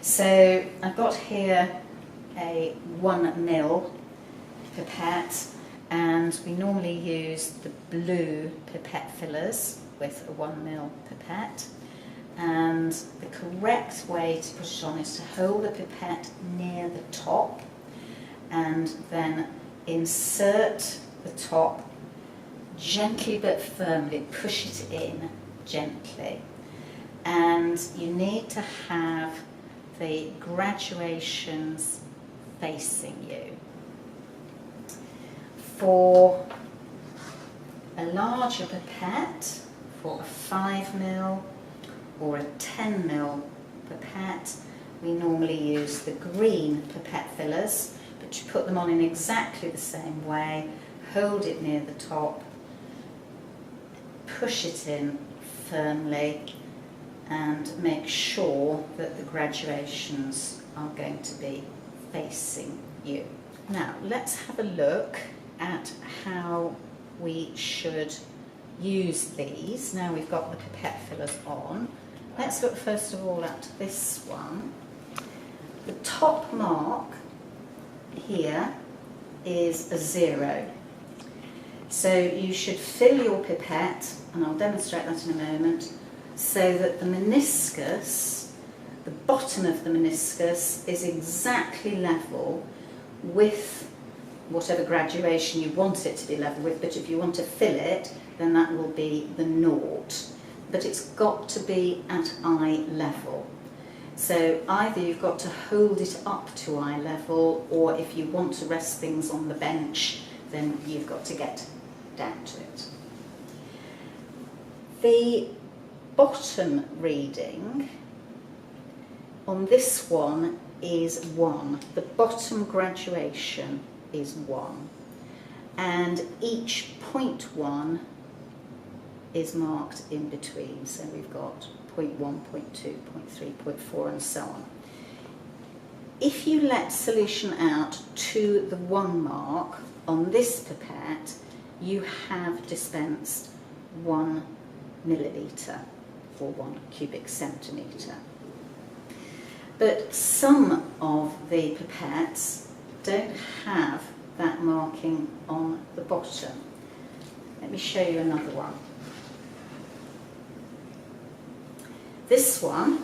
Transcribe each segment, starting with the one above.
So I've got here a 1 ml pipette, and we normally use the blue pipette fillers with a 1 ml pipette. And the correct way to put it on is to hold the pipette near the top and then insert the top gently but firmly, push it in gently. And you need to have the graduations facing you. For a larger pipette, for a 5 ml or a 10 ml pipette, we normally use the green pipette fillers, but you put them on in exactly the same way, hold it near the top, push it in firmly, and make sure that the graduations are going to be facing you. Now let's have a look at how we should use these. Now we've got the pipette fillers on. Let's look first of all at this one. The top mark here is a 0. So you should fill your pipette, and I'll demonstrate that in a moment, so that the meniscus, the bottom of the meniscus, is exactly level with whatever graduation you want it to be level with, but if you want to fill it, then that will be the 0. But it's got to be at eye level. So either you've got to hold it up to eye level, or if you want to rest things on the bench, then you've got to get down to it. The bottom reading on this one is 1. The bottom graduation is 1. And each 0.1 is marked in between. So we've got 0.1, 0.2, 0.3, 0.4 and so on. If you let solution out to the 1 mark on this pipette, you have dispensed 1 millilitre or 1 cubic centimetre. But some of the pipettes don't have that marking on the bottom. Let me show you another one. This one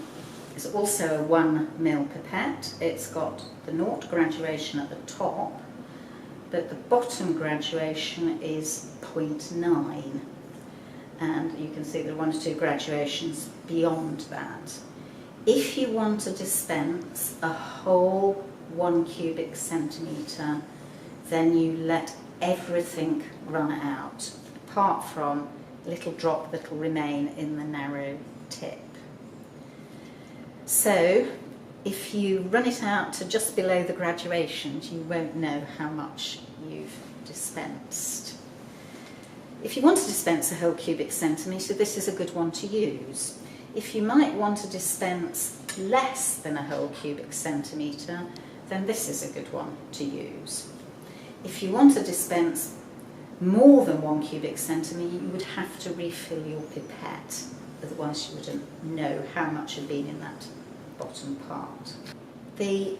is also a 1 ml pipette. It's got the 0 graduation at the top, but the bottom graduation is 0.9. And you can see there are 1 or 2 graduations beyond that. If you want to dispense a whole 1 cubic centimetre, then you let everything run out, apart from a little drop that will remain in the narrow tip. So if you run it out to just below the graduations, you won't know how much you've dispensed. If you want to dispense a whole cubic centimetre, this is a good one to use. If you might want to dispense less than a whole cubic centimetre, then this is a good one to use. If you want to dispense more than 1 cubic centimetre, you would have to refill your pipette, otherwise you wouldn't know how much had been in that bottom part. The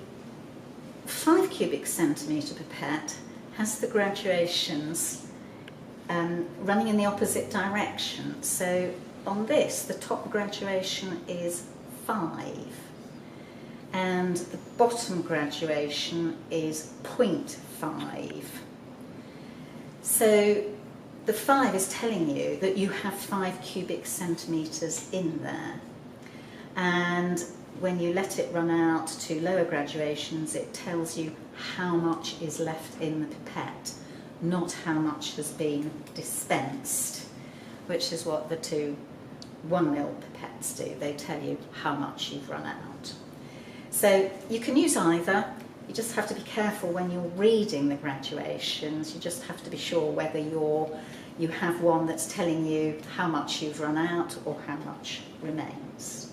5 cubic centimetre pipette has the graduations running in the opposite direction. So on this, the top graduation is 5 and the bottom graduation is 0.5. So the 5 is telling you that you have 5 cubic centimetres in there, and when you let it run out to lower graduations, it tells you how much is left in the pipette, not how much has been dispensed, which is what the 2 1 ml pipettes do. They tell you how much you've run out. So you can use either. You just have to be careful when you're reading the graduations. You just have to be sure whether you have one that's telling you how much you've run out or how much remains.